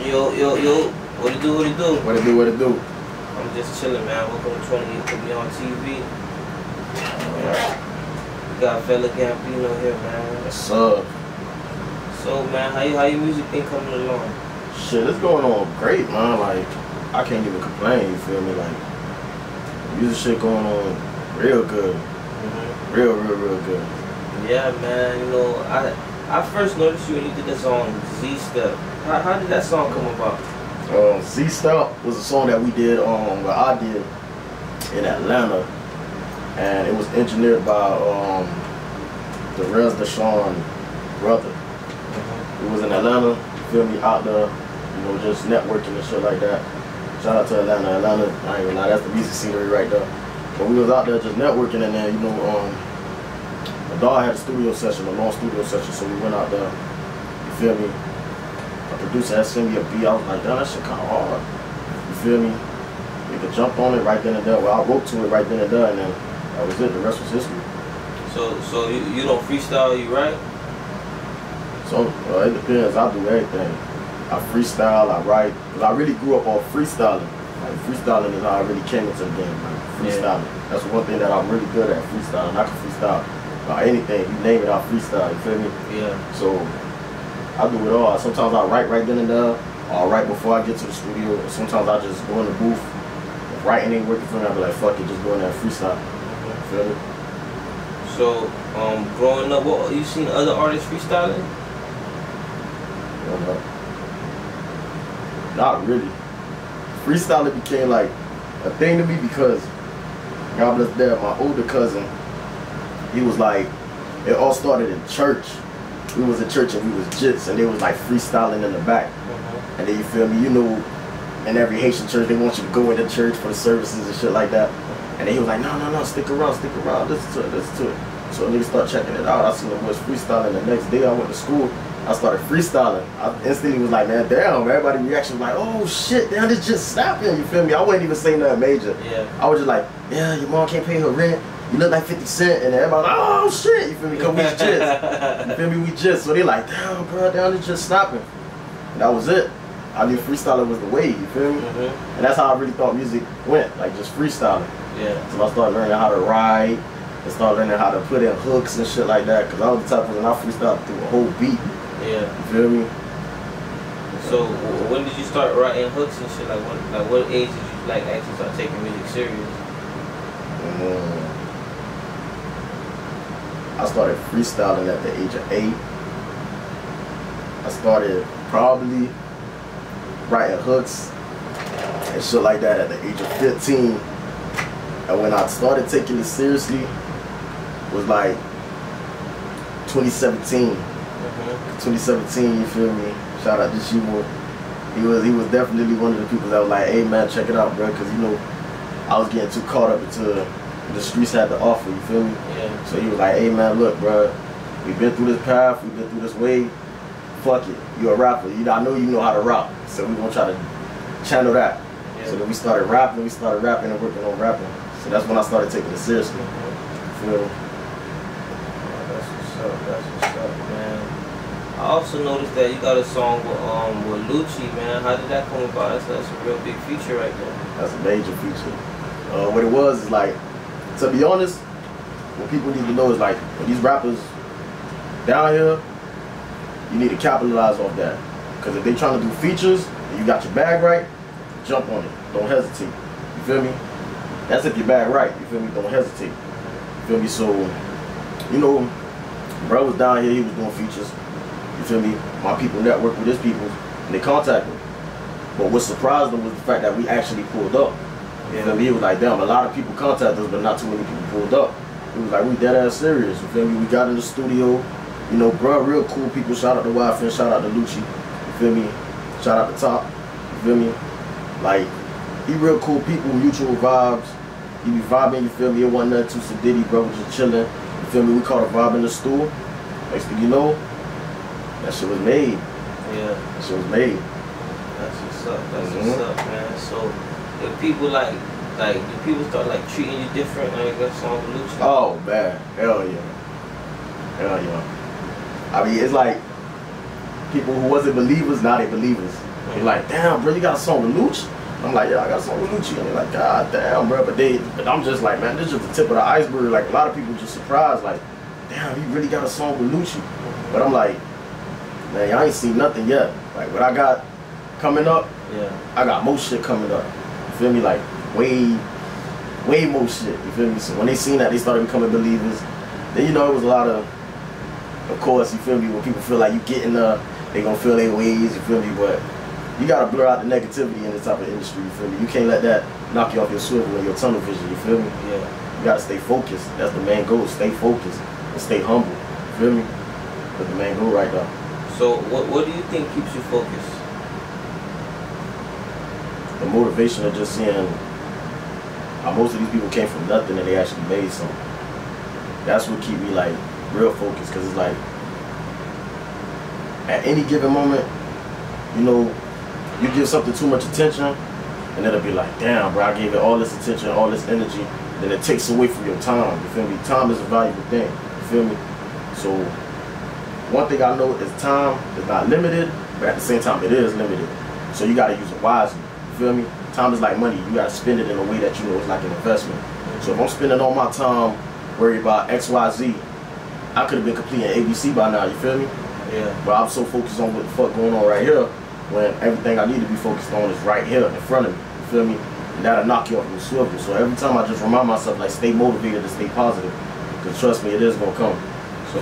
Yo, yo, yo, what it do, what it do? What it do, what it do? I'm just chilling, man. Welcome to 28 Put Me on TV. We got Vella Gambino here, man. What's up? So, man, how your music thing coming along? Shit, it's going on great, man. Like, I can't even complain, you feel me? Like, music shit going on real good. Real good. Yeah, man, you know, I first noticed you when you did that song, Z-Step. How did that song come about? Z-Step was a song that we did, what I did in Atlanta. And it was engineered by the Rez Deshawn brother. It was in Atlanta, you feel me, out there, you know, just networking and shit like that. Shout out to Atlanta. Atlanta, I ain't gonna lie, that's the music scenery right there. But we was out there just networking, and then, you know, my dog had a studio session, a long studio session, so we went out there, you feel me? A producer had sent me a beat, I was like, damn, that shit kinda hard, you feel me? We could jump on it right then and there. Well, I wrote to it right then and there, and then that was it, the rest was history. So you don't freestyle, you write? So, it depends, I do everything. I freestyle, I write, because I really grew up on freestyling. Like, freestyling is how I really came into the game, like, freestyling. Yeah. That's one thing that I'm really good at, freestyling. I can freestyle about anything, you name it, I'll freestyle, you feel me? Yeah. So, I do it all. Sometimes I write right then and there, or I write before I get to the studio, or sometimes I just go in the booth. If writing ain't working for me, I'll be like, fuck it, just go in there and freestyle. You feel me? So, growing up, what, you seen other artists freestyling? Not really. Freestyling became like a thing to me because, God bless dad, my older cousin, he was like, it all started in church. We was in church and we was jits, and they was like freestyling in the back. And then, you feel me, you know, in every Haitian church, they want you to go into church for the services and shit like that. And then he was like, no, stick around, listen to it. So niggas start checking it out. I seen the boys freestyling. The next day I went to school, I started freestyling. I instantly was like, man, damn, everybody's reaction was like, oh shit, damn, this just snapping, you feel me? I wasn't even saying nothing major. Yeah. I was just like, yeah, your mom can't pay her rent, you look like 50 Cent, and everybody like, oh shit, you feel me, cause we just, you feel me, we just, so they like, damn, bro, damn, it's just snapping. And that was it. I knew freestyling was the way, you feel me? And that's how I really thought music went, like just freestyling. Yeah. So I started learning how to write, and started learning how to put in hooks and shit like that, cause I was the type of person, I freestyled through a whole beat. Yeah. You feel me? So when did you start writing hooks and shit? Like what age did you like actually start taking music serious? I started freestyling at the age of 8. I started probably writing hooks and shit like that at the age of 15. And when I started taking it seriously was like 2017. 2017, you feel me? Shout out to Shimo. He was definitely one of the people that was like, hey man, check it out, bro, because you know, I was getting too caught up into the streets had to offer, you feel me? Yeah. So he was like, hey man, look, bro, we've been through this path, we've been through this way, fuck it, you're a rapper, I know you know how to rap, so we're gonna try to channel that. Yeah. So then we started rapping and working on rapping. So that's when I started taking it seriously. You feel me? That's what's up, man. I also noticed that you got a song with Lucci, man. How did that come about? That's a real big feature right there. That's a major feature. What it was is like, to be honest, what people need to know is like, when these rappers down here, you need to capitalize off that. Because if they trying to do features and you got your bag right, jump on it. Don't hesitate. You feel me? That's if your bag right. You feel me? Don't hesitate. You feel me? So, you know, bro was down here, he was doing features. You feel me? My people network with his people, and they contacted him. But what surprised them was the fact that we actually pulled up. You feel me? He was like, damn, a lot of people contacted us, but not too many people pulled up. He was like, we dead ass serious. You feel me? We got in the studio. You know, bro, real cool people. Shout out to YFN, shout out to Lucci. You feel me? Shout out to Top. You feel me? Like, he real cool people, mutual vibes. He be vibing, you feel me? It wasn't nothing too sedity, bro, just chilling. You feel me? We caught a vibe in the stool. Next thing you know, that shit was made. Yeah. That shit was made. That's what's up. That's what's up, man. So, if people do people start like treating you different like that song with Lucci? Oh man, hell yeah. Hell yeah. I mean, it's like people who wasn't believers, now they believers. They're like, damn, bro, you got a song with Lucci? I'm like, yeah, I got a song with Lucci. And they're like, God damn, bro. But I'm just like, man, this is just the tip of the iceberg. Like, a lot of people just surprised, like, damn, you really got a song with Lucci. But I'm like, man, I ain't seen nothing yet. Like, what I got coming up, I got more shit coming up. You feel me? Like, way more shit. You feel me? So when they seen that, they started becoming believers. Then, you know, it was a lot of course, you feel me, when people feel like you getting they gonna feel their ways, you feel me, but you gotta blur out the negativity in this type of industry, you feel me? You can't let that knock you off your swivel and your tunnel vision, you feel me? Yeah. You gotta stay focused. That's the main goal. Stay focused and stay humble. You feel me? That's the main goal right now. So what do you think keeps you focused? The motivation of just seeing how most of these people came from nothing and they actually made something. That's what keep me like real focused, because it's like at any given moment, you know, you give something too much attention and it'll be like, damn, bro, I gave it all this attention, all this energy, then it takes away from your time, you feel me? Time is a valuable thing, you feel me? So one thing I know is time is not limited, but at the same time it is limited. So you gotta use it wisely, you feel me? Time is like money, you gotta spend it in a way that you know is like an investment. So if I'm spending all my time worried about X, Y, Z, I could have been completing ABC by now, you feel me? Yeah. But I'm so focused on what the fuck going on right here, when everything I need to be focused on is right here in front of me, you feel me? And that'll knock you off your swivel. So every time I just remind myself, like, stay motivated and stay positive, because trust me, it is gonna come. So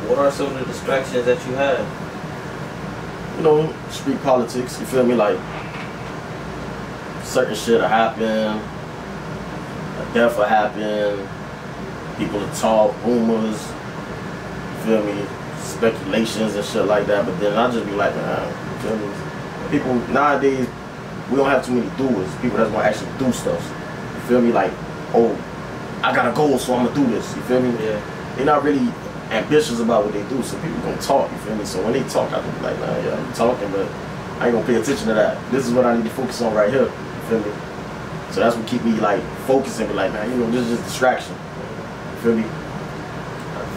what are some of the distractions that you have? You know, street politics, you feel me? Like, certain shit will happen, a death will happen, people will talk, rumors, feel me, speculations and shit like that, but then I just be like, man, you feel me? People nowadays, we don't have too many doers, people that's gonna actually do stuff. You feel me? Like, oh, I got a goal, so I'm gonna do this, you feel me? Yeah. They're not really ambitious about what they do, so people gonna talk, you feel me? So when they talk, I can be like, man, yeah, I'm talking, but I ain't gonna pay attention to that. This is what I need to focus on right here, you feel me? So that's what keep me like focused and be like, man, you know, this is just distraction. You feel me?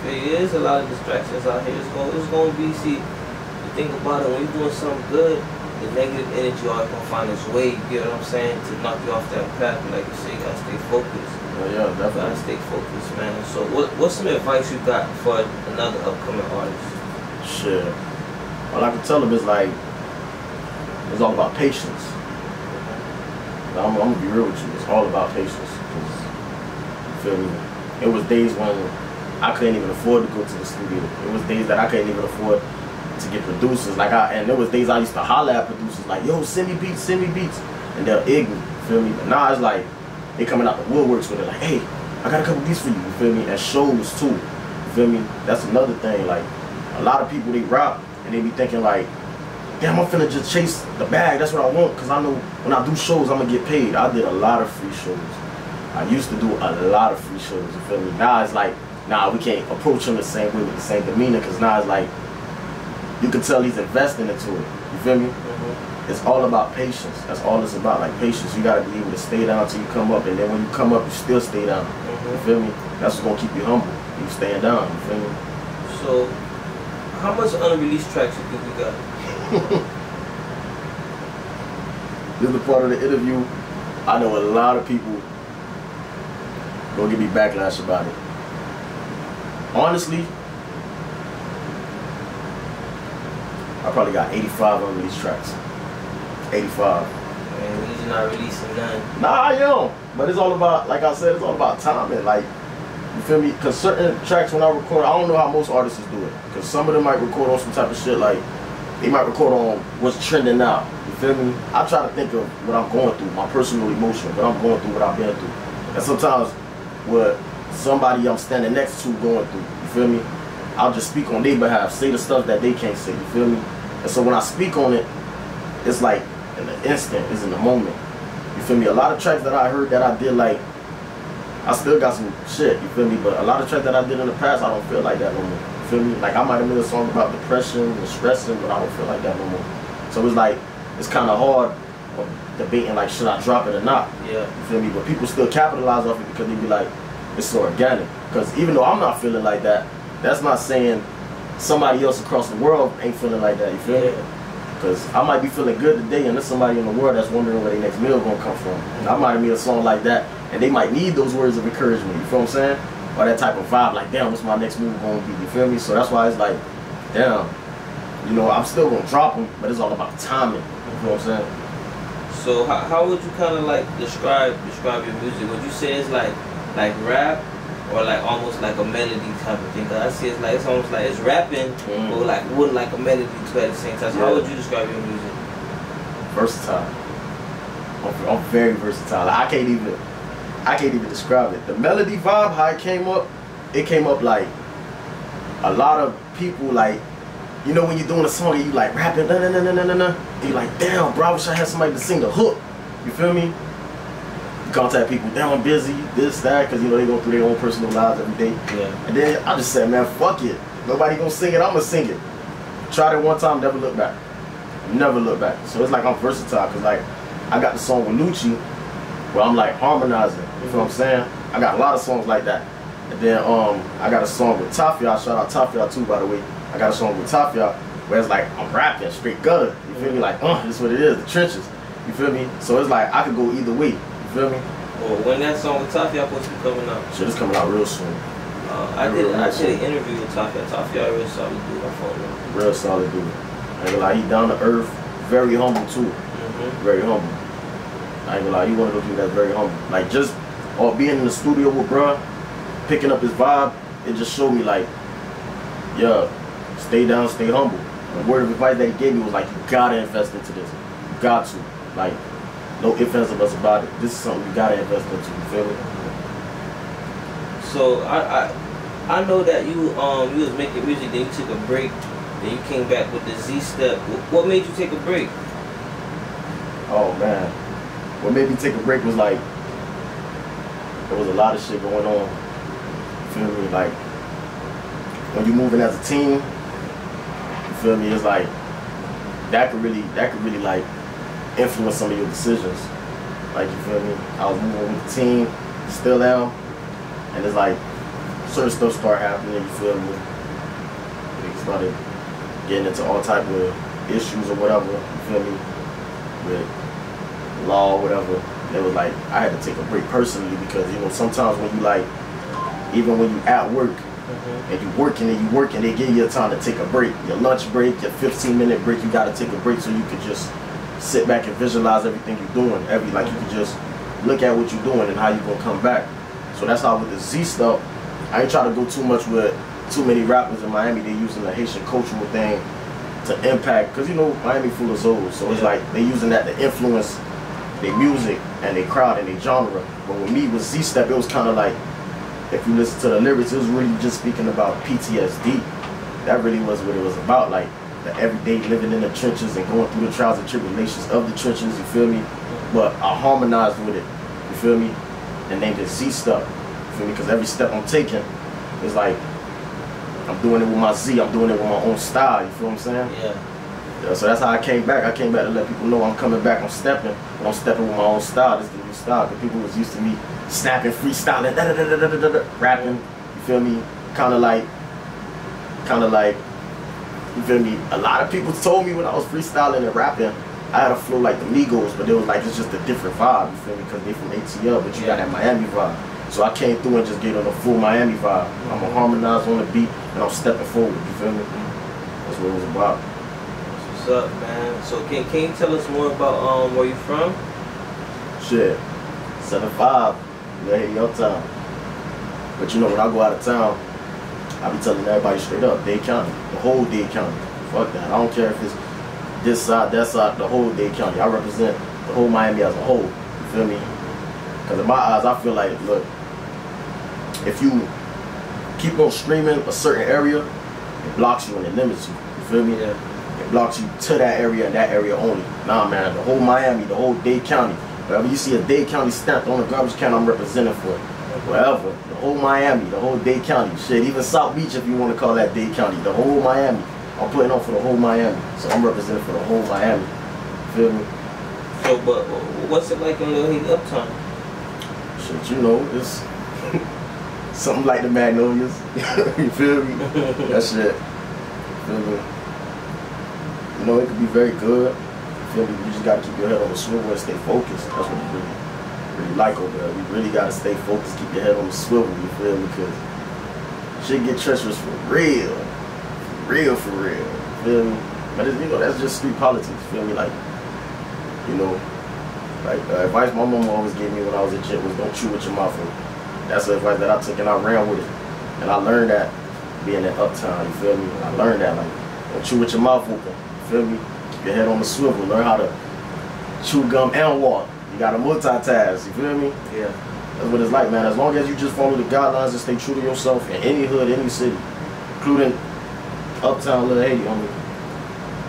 There's a lot of distractions out here. It's going to be, see, the thing about it, when you're doing something good, the negative energy always going to find its way, you get what I'm saying, to knock you off that path. Like you say, you got to stay focused. Yeah, definitely. You got to stay focused, man. So what's some advice you got for another upcoming artist? Shit. All I can tell them is like, it's all about patience. I'm going to be real with you. It's all about patience. You feel me? It was days when I couldn't even afford to go to the studio. It was days that I couldn't even afford to get producers. And there was days I used to holler at producers like, yo, send me beats, and they'll ignore me, you feel me? But now it's like, they coming out the woodworks with it like, hey, I got a couple beats for you feel me? And shows too, you feel me? That's another thing. Like, a lot of people, they rap and they be thinking like, damn, I'm finna just chase the bag, that's what I want, because I know when I do shows, I'm gonna get paid. I did a lot of free shows. I used to do a lot of free shows, you feel me? Now it's like, nah, we can't approach him the same way with the same demeanor, because now it's like, you can tell he's investing into it, you feel me? It's all about patience. That's all it's about, like patience. You gotta be able to stay down till you come up, and then when you come up, you still stay down, you feel me? That's what's gonna keep you humble, you staying down, you feel me? So, how much unreleased tracks you think you got? This is the part of the interview. I know a lot of people gonna give me backlash about it. Honestly, I probably got 85 unreleased tracks. 85. Man, you're not releasing none. Nah, I am. But it's all about, like I said, it's all about timing. Like, you feel me? Because certain tracks when I record, I don't know how most artists do it. Because some of them might record on some type of shit like, they might record on what's trending now. You feel me? I try to think of what I'm going through, my personal emotion, but I'm going through what I've been through. And sometimes what somebody I'm standing next to going through, you feel me? I'll just speak on their behalf, say the stuff that they can't say, you feel me? And so when I speak on it, it's like in the instant, it's in the moment. You feel me? A lot of tracks that I heard that I did, like, I still got some shit, you feel me? But a lot of tracks that I did in the past, I don't feel like that no more. You feel me? Like, I might have made a song about depression and stressing, but I don't feel like that no more. So it's like, it's kind of hard debating, like, should I drop it or not? Yeah. You feel me? But people still capitalize off it because they be like, it's so organic. Because even though I'm not feeling like that, that's not saying somebody else across the world ain't feeling like that, you feel me? Because I might be feeling good today, and there's somebody in the world that's wondering where their next meal gonna come from. And I might have made a song like that, and they might need those words of encouragement. You feel what I'm saying? Or that type of vibe, like, damn, what's my next move gonna be? You feel me? So that's why it's like, damn, you know, I'm still gonna drop them, but it's all about timing. You feel what I'm saying? So how would you kind of like describe your music? Would you say it's like rap, or like almost like a melody type of thing? Cause I see it's almost like it's rapping, but like with like a melody too at the same time. So how would you describe your music? Versatile. I'm very versatile. Like, I can't even describe it. The melody vibe, how it came up like a lot of people, like, you know, when you're doing a song and you like rapping, you're like, damn, bro, I wish I had somebody to sing the hook. You feel me? You contact people, damn, I'm busy, this, that, because, you know, they go through their own personal lives every day. Yeah. And then I just said, man, fuck it. Nobody gonna sing it, I'm gonna sing it. Tried it one time, never look back. Never look back. So it's like I'm versatile, because like I got the song with Lucci where I'm like harmonizing. You feel what I'm saying? I got a lot of songs like that. And then I got a song with Tafia. Shout out Tafia too, by the way. I got a song with Tafia where it's like I'm rapping straight gutter. You feel me? Like, this is what it is, the trenches. You feel me? So it's like I could go either way. You feel me? Well, when that song with Tafia supposed to be coming out? Shit, it's coming out real soon. I did an interview with Tafia. Tafia real solid dude. I follow him. Real solid dude. And like, he down to earth, very humble too. Very humble. I ain't gonna lie, he one of those dudes that's very humble. Like, just being in the studio with bruh, picking up his vibe, it just showed me like, yeah, stay down, stay humble. The word of advice that he gave me was like, you gotta invest into this. You got to. Like, no ifs, ands, or buts about it. This is something you gotta invest into. You feel me? So I know that you was making music, then you took a break, then you came back with the Z Step. What made you take a break? Oh man, what made me take a break was like, there was a lot of shit going on. You feel me? Like, when you moving as a team, you feel me? It's like that could really like influence some of your decisions. Like, you feel me? I was moving with the team, still am, and it's like certain stuff started happening. You feel me? They started getting into all type of issues or whatever. You feel me? With law or whatever. It was like I had to take a break personally, because, you know, sometimes when you like, even when you at work and you working, they give you a time to take a break. Your lunch break, your 15-minute break, you gotta take a break so you could just sit back and visualize everything you're doing. Like, you could just look at what you're doing and how you're gonna come back. So that's how with the Z stuff, I ain't trying to go too much with too many rappers in Miami. They using the Haitian cultural thing to impact, because, you know, Miami full of souls. So it's like they using that to influence their music and their crowd and their genre. But with me, with Z Step, it was kind of like, if you listen to the lyrics, it was really just speaking about PTSD. That really was what it was about, like the everyday living in the trenches and going through the trials and tribulations of the trenches, you feel me? But I harmonized with it, you feel me? And named it Z Step, you feel me? Because every step I'm taking is like, I'm doing it with my Z, I'm doing it with my own style, you feel what I'm saying? Yeah, so that's how I came back. I came back to let people know I'm coming back, I'm stepping, but I'm stepping with my own style. This is the new style, because people was used to me snapping, freestyling, rapping, you feel me? Kind of like, you feel me? A lot of people told me when I was freestyling and rapping, I had a flow like the Migos, but it was like, it's just a different vibe, you feel me? Because they from ATL, but you got that Miami vibe. So I came through and just gave them a full Miami vibe. I'm gonna harmonize on the beat, and I'm stepping forward, you feel me? That's what it was about. What's up, man? So can you tell us more about where you from? Shit, 7-5, we're Haiti your town. But you know, when I go out of town, I be telling everybody straight up, Dade County, the whole Dade County. Fuck that. I don't care if it's this side, that side, the whole Dade County. I represent the whole Miami as a whole. You feel me? Because in my eyes, I feel like, look, if you keep on streaming a certain area, it blocks you and it limits you. You feel me? Yeah. It blocks you to that area and that area only. Nah, man, the whole Miami, the whole Dade County. Wherever you see a Dade County stamped on a garbage can, I'm representing for it. Wherever, the whole Miami, the whole Dade County, shit, even South Beach if you want to call that Dade County, the whole Miami. I'm putting on for the whole Miami, so I'm representing for the whole Miami. Feel me? So, but what's it like in Little Haiti Uptown? Shit, you know, it's something like the Magnolias. You feel me? That shit. Feel me? You know, it could be very good. You feel me? You just gotta keep your head on the swivel and stay focused. That's what you really like over there. You really gotta stay focused, keep your head on the swivel, you feel me? Because shit get treacherous for real. For real. You feel me? But you know, that's just street politics, you feel me? Like, you know, like advice my mama always gave me when I was a kid was don't chew with your mouth open. That's the advice that I took and I ran with it. And I learned that being in Uptown, you feel me? I learned that, like, don't chew with your mouth open, you feel me? Keep your head on the swivel, learn how to chew gum and walk. You gotta multitask, you feel me? Yeah. That's what it's like, man. As long as you just follow the guidelines and stay true to yourself in any hood, any city, including Uptown, Little Haiti, homie,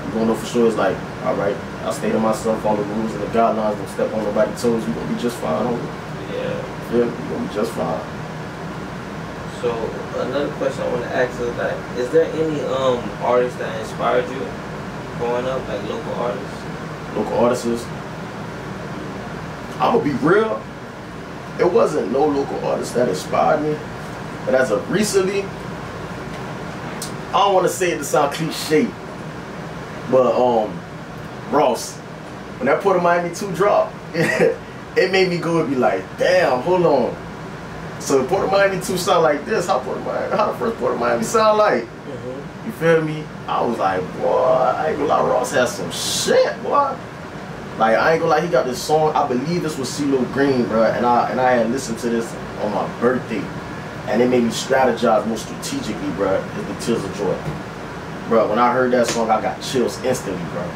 you're gonna know for sure it's like, alright, I stay to myself, follow the rules and the guidelines, don't step on nobody's toes, you're gonna be just fine, homie. Yeah. Yeah, you're gonna be just fine. So another question I want to ask is like, is there any artists that inspired you growing up, like local artists? Local artists. I'm gonna be real. It wasn't no local artist that inspired me, but as of recently, I don't want to say it to sound cliche, but Ross, when that Port of Miami 2 dropped, it made me go and be like, damn, hold on. So Port of Miami 2 sound like this. How the first Port of Miami sound like? You feel me? I was like, boy, I ain't gonna lie, Ross has some shit, boy. Like, I ain't gonna lie, he got this song, I believe this was CeeLo Green, bro, and I had listened to this on my birthday, and it made me strategize more strategically, bro, is the Tears of Joy. Bro, when I heard that song, I got chills instantly, bro.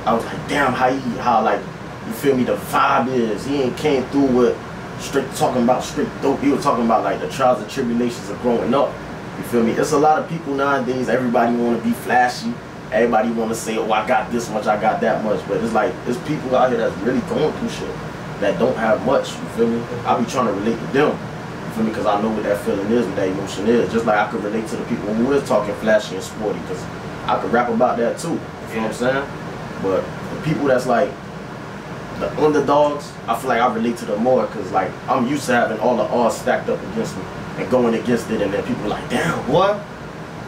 I was like, damn, how like, you feel me, the vibe is, he ain't came through with talking about straight dope, he was talking about like the trials and tribulations of growing up, you feel me? It's a lot of people nowadays, everybody wanna be flashy, everybody want to say, oh, I got this much, I got that much. But it's like, there's people out here that's really going through shit that don't have much, you feel me? I be trying to relate to them, you feel me? Because I know what that feeling is, what that emotion is. Just like I could relate to the people who is talking flashy and sporty, because I could rap about that too, you feel what I'm saying? But the people that's like, the underdogs, I feel like I relate to them more, because like, I'm used to having all the odds stacked up against me and going against it, and then people like, damn, what?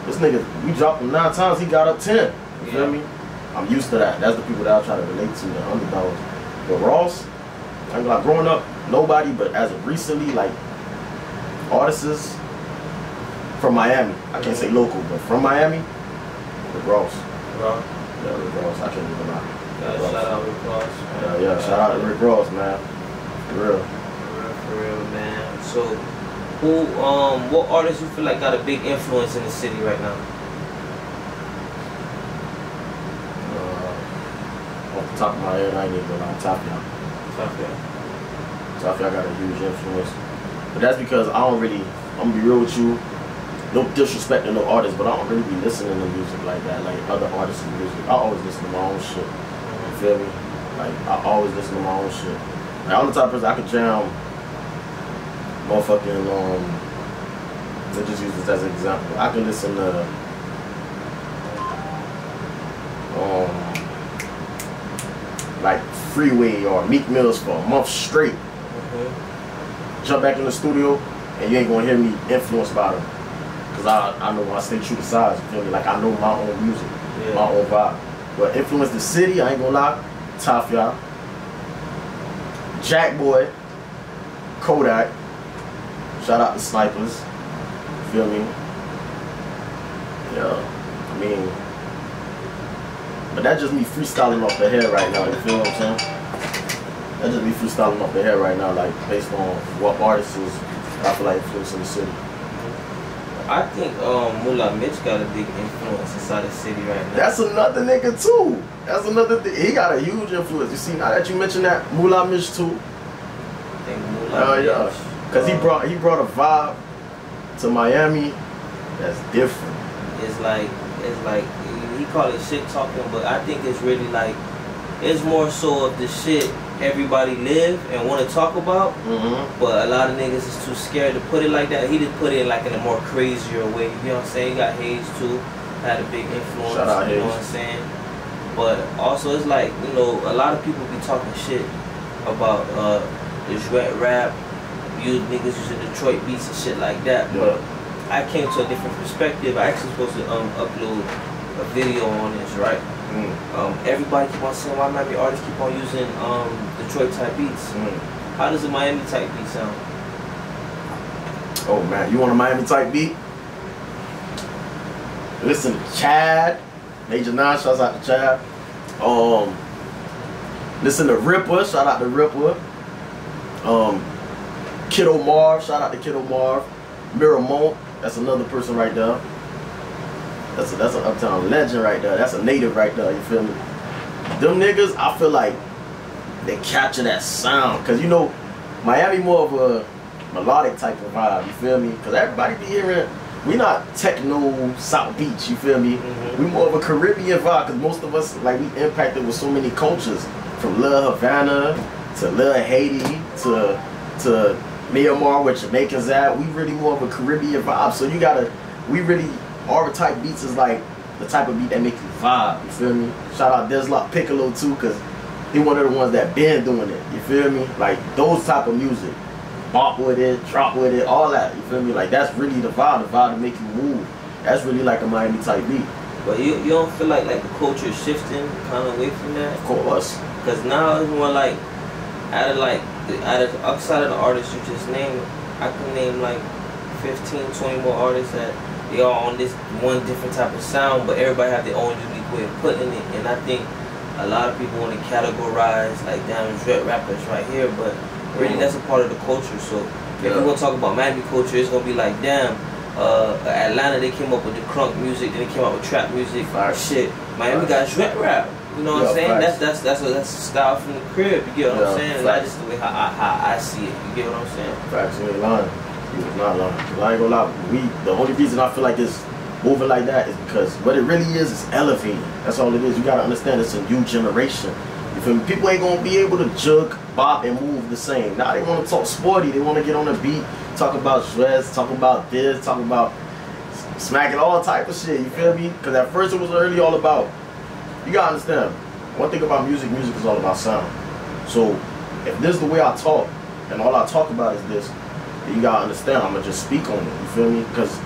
This nigga, we dropped him 9 times, he got up 10. You feel me? I'm used to that. That's the people that I try to relate to, the underdogs. But Ross, I'm like growing up, nobody, but as of recently, like artists from Miami. I can't say local, but from Miami, Rick Ross. Yeah, Rick Ross. I can't even lie. Yeah, shout out Rick Ross. Yeah, shout out to Rick Ross, man. For real. For real, man. So, what artists you feel like got a big influence in the city right now? Off the top of my head, I ain't even gonna lie, Tapia. Tapia got a huge influence. But that's because I don't really, I'm gonna be real with you, no disrespect to no artists, but I don't really be listening to music like that, like other artists' music. I always listen to my own shit. You feel me? Like, I always listen to my own shit. Like, I'm the type of person I could jam motherfucking, let's just use this as an example. I can listen to, like Freeway or Meek Mills for a month straight. Jump back in the studio and you ain't gonna hear me influenced by them. Cause I know when I stay true to size, you feel me? Like I know my own music, my own vibe. But influence the city, I ain't gonna lie, Tafia, Jack Boy, Kodak, shout out to Snipers, you feel me? Yeah, I mean, but that's just me freestyling off the head right now, you feel what I'm saying? That's just me freestyling off the head right now, like based on what artists I feel like influencing the city. I think Moolah Mitch got a big influence inside the city right now. That's another nigga too. That's another thing. He got a huge influence. You see, now that you mentioned that, Moolah Mitch too. I think Moolah Mitch. Yeah. Cause he brought a vibe to Miami that's different. It's like he call it shit talking, but I think it's really like, it's more so of the shit everybody live and want to talk about, but a lot of niggas is too scared to put it like that. He just put it like in a more crazier way, you know what I'm saying? He got Hayes too, had a big influence, shout out you know Hayes. what I'm saying? But also it's like, you know, a lot of people be talking shit about this rap, you niggas using Detroit beats and shit like that, but I came to a different perspective. I actually supposed to upload a video on this, right? everybody keep on saying why Miami artists keep on using Detroit type beats. How does a Miami type beat sound? Oh man, you want a Miami type beat? Listen to Chad, Major 9, shouts out to Chad. Listen to Ripper, shout out to Ripper. Kiddo Marv, shout out to Kiddo Marv. Miramont, that's another person right there. That's an uptown legend right there. That's a native right there, you feel me? Them niggas, I feel like they capture that sound. Cause you know, Miami more of a melodic type of vibe, you feel me? Cause everybody be hearing, we not techno South Beach, you feel me? We more of a Caribbean vibe, cause most of us, like, we impacted with so many cultures. From Lil Havana, to Lil Haiti, to Myanmar, where Jamaicans at. We really more of a Caribbean vibe. So you gotta, our type beats is like the type of beat that make you vibe, you feel me? Shout out Deslock Piccolo too, cause he one of the ones that been doing it, you feel me? Like those type of music. Bop with it, drop with it, all that, you feel me? Like that's really the vibe to make you move. That's really like a Miami type beat. But you don't feel like the culture is shifting kind of away from that? Of course. Because now it's more like, outside of the artists you just named, I can name like 15, 20 more artists that they are on this one different type of sound, but everybody have their own unique way of putting it. And I think a lot of people want to categorize like damn dread rappers right here, but really that's a part of the culture. So if we're gonna talk about Miami culture, it's gonna be like damn, Atlanta they came up with the crunk music, then they came up with trap music. Shit, Miami got dread rap. You know what I'm saying? That's a style from the crib. You get what I'm saying? And not just the way how I see it. You get what I'm saying? Facts, you ain't lying. You was not lying. I ain't gonna lie. The only reason I feel like it's moving like that is because what it really is elevating. That's all it is. You gotta understand it's a new generation. You feel me? People ain't gonna be able to jug, bop, and move the same. Now they wanna talk sporty. They wanna get on the beat, talk about stress, talk about this, talk about smacking all type of shit. You feel me? Because at first it was really all about. You gotta understand, one thing about music is all about sound. So, if this is the way I talk, and all I talk about is this, then you gotta understand, I'm gonna just speak on it, you feel me? Because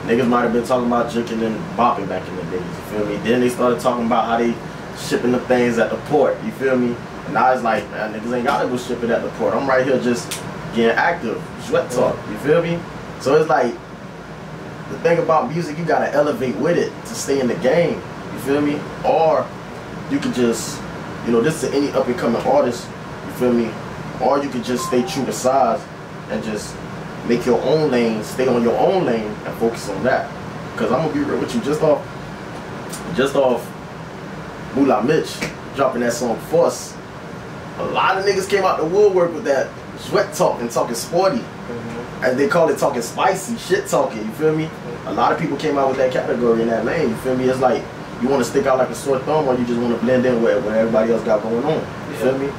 niggas might have been talking about jerking and bopping back in the days, you feel me? Then they started talking about how they shipping the things at the port, you feel me? And now it's like, man, niggas ain't gotta go ship it at the port. I'm right here just getting active, sweat talk, you feel me? So it's like, the thing about music, you gotta elevate with it to stay in the game. You feel me? Or you could just, you know, this to any up and coming artist, you feel me? Or you could just stay true to size and just make your own lane, stay on your own lane and focus on that. Cause I'm gonna be real with you, just off Moolah Mitch dropping that song Fuss, a lot of niggas came out the woodwork with that sweat talk and talking sporty. As they call it, talking spicy, shit talking, you feel me? A lot of people came out with that category in that lane, you feel me? It's like, you want to stick out like a sore thumb or you just want to blend in with what everybody else got going on, you feel me?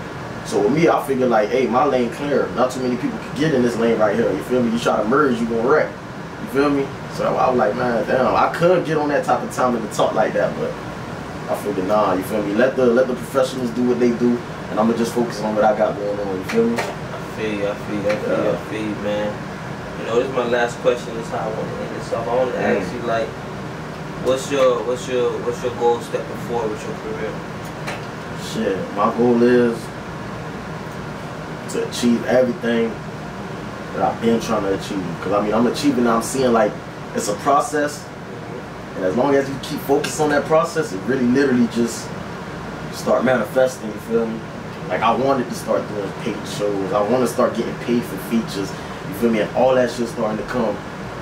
So with me, I figure like, hey, my lane clear. Not too many people can get in this lane right here, you feel me? You try to merge, you gonna wreck, you feel me? So I was like, man, damn, I could get on that type of time to talk like that, but I figured, nah, you feel me? Let the professionals do what they do, and I'm gonna just focus on what I got going on, you feel me? I feel you, man. You know, this is my last question. This is how I want to end this off. I want to ask you, like, what's your goal stepping forward with your career? Shit, my goal is to achieve everything that I've been trying to achieve. Cause I mean, I'm achieving. I'm seeing like it's a process, and as long as you keep focused on that process, it really, literally just start manifesting. You feel me? Like I wanted to start doing paid shows. I want to start getting paid for features. You feel me? And all that shit starting to come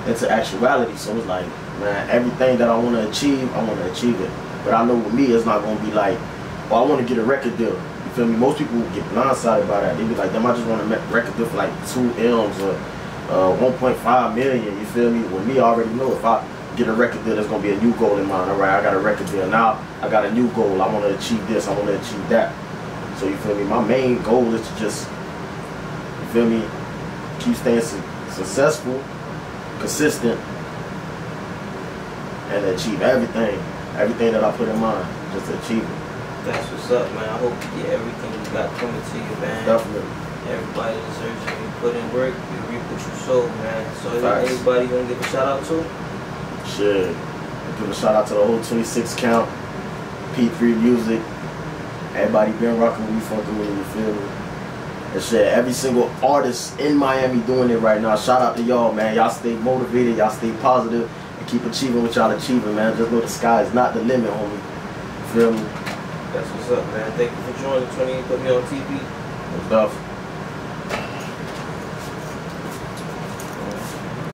into actuality. So it's like, man, everything that I want to achieve, I want to achieve it. But I know with me, it's not going to be like, well, I want to get a record deal. You feel me? Most people get blindsided by that. They be like, damn, I just want a record deal for like 2 M's or 1.5 million. You feel me? With me, I already know if I get a record deal, there's going to be a new goal in mind. All right, I got a record deal. Now I got a new goal. I want to achieve this. I want to achieve that. So you feel me? My main goal is to just, you feel me, keep staying successful, consistent, and achieve everything that I put in mind, just to achieve it. That's what's up, man. I hope you get everything you got coming to you, man. Definitely. Everybody deserves it. You put in work, you reap what you sow, man. So anybody you want to give a shout out to? Shit. Give a shout out to the whole 26 count. P3 music. Everybody been rocking with me, fucking with me, you feel me? And shit, every single artist in Miami doing it right now. Shout out to y'all, man. Y'all stay motivated, y'all stay positive, and keep achieving what y'all achieving, man. Just know the sky is not the limit, homie. You feel me? That's what's up, man. Thank you for joining 20 and put me on TV. Good stuff.